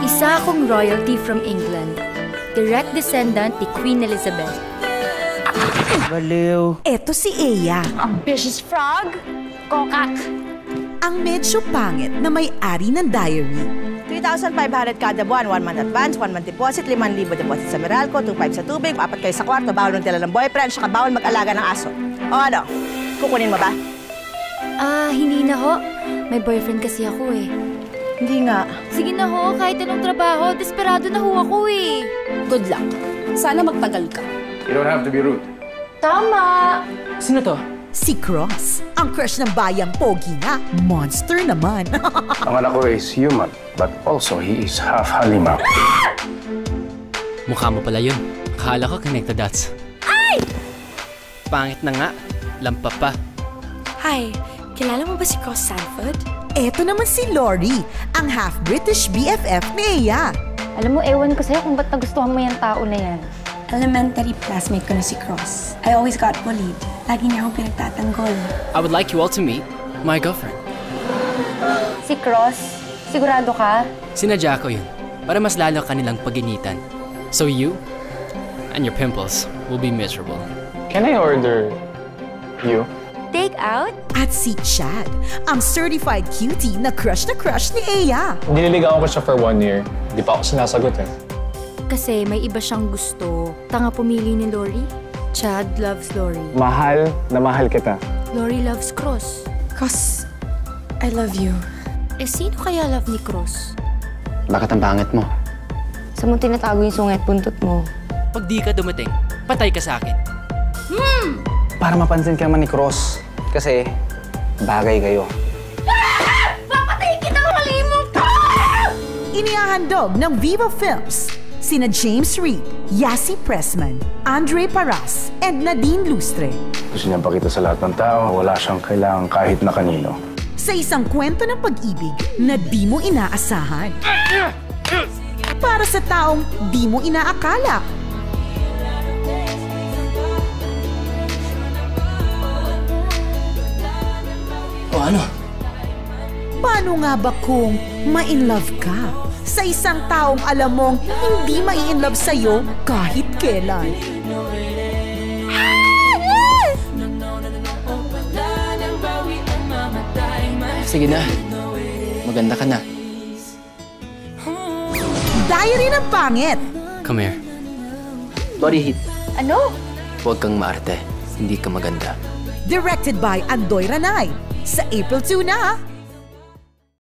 Isa akong royalty from England. Direct descendant ni Queen Elizabeth. Baliw. Eto si Eya. Ambitious frog. Kokak. Ang medyo pangit na may-ari ng diary. 3,500 kada buwan, 1 month advance, 1 month deposit, 5,000 deposit sa Meralco, 2,500 sa tubig, 4 kayo sa kwarto, bawal ng tila ng boyfriend, saka bawal mag-alaga ng aso. O ano, kukunin mo ba? Hindi na ho. May boyfriend kasi ako eh. Hindi nga. Sige na ho, kahit anong trabaho, desperado na ho ako eh. Good luck. Sana magtagal ka. You don't have to be rude. Tama! Sino to? Si Cross. Ang crush ng bayang pogi nga. Monster naman. Ang anak ko is human, but also he is half halimaw. Mukha mo pala yun. Akala ko connected dots. Ay! Pangit na nga. Lampa pa. Hi, kilala mo ba si Cross Sanford? Eto naman si Lori, ang half-British BFF ni Eya. Alam mo, ewan ko sa'yo kung ba't nagustuhan mo yung tao na yan. Elementary classmate ko na si Cross. I always got bullied. Lagi niya akong pinagtatanggol. I would like you all to meet my girlfriend. Si Cross, sigurado ka? Sinadya ko yun para mas lalo kanilang paginitan. So you and your pimples will be miserable. Can I order you? Take out? At si Chad, ang certified cutie na crush ni Eya. Nililigawan ko siya for 1 year. Di pa ako sinasagot eh. Kasi may iba siyang gusto. Tanga pumili ni Lori. Chad loves Lori. Mahal na mahal kita. Lori loves Cross. Cross, I love you. Eh, sino kaya love ni Cross? Bakit ang pangit mo? Sa mo tinatago yung sungit buntot mo. Pag di ka dumating, patay ka sa akin. Para mapansin ka man ni Cross. Kasi bagay kayo. Papatay kita, malimong ka! Inihahandog ng Viva Films sina James Reid, Yasi Pressman, Andre Paras, and Nadine Lustre. Gusto niyang pakita sa lahat ng tao, wala siyang kailangan kahit na kanino. Sa isang kwento ng pag-ibig na di mo inaasahan. Para sa taong di mo inaakala. O ano? Paano nga ba kung ma-in-love ka sa isang taong alam mong hindi mai-in-love sa'yo kahit kailan? Sige na. Maganda ka na. Diary ng Pangit. Come here. Body heat. Ano? Huwag kang maarte. Hindi ka maganda. Directed by Andoy Ranay. Sa April 2 na.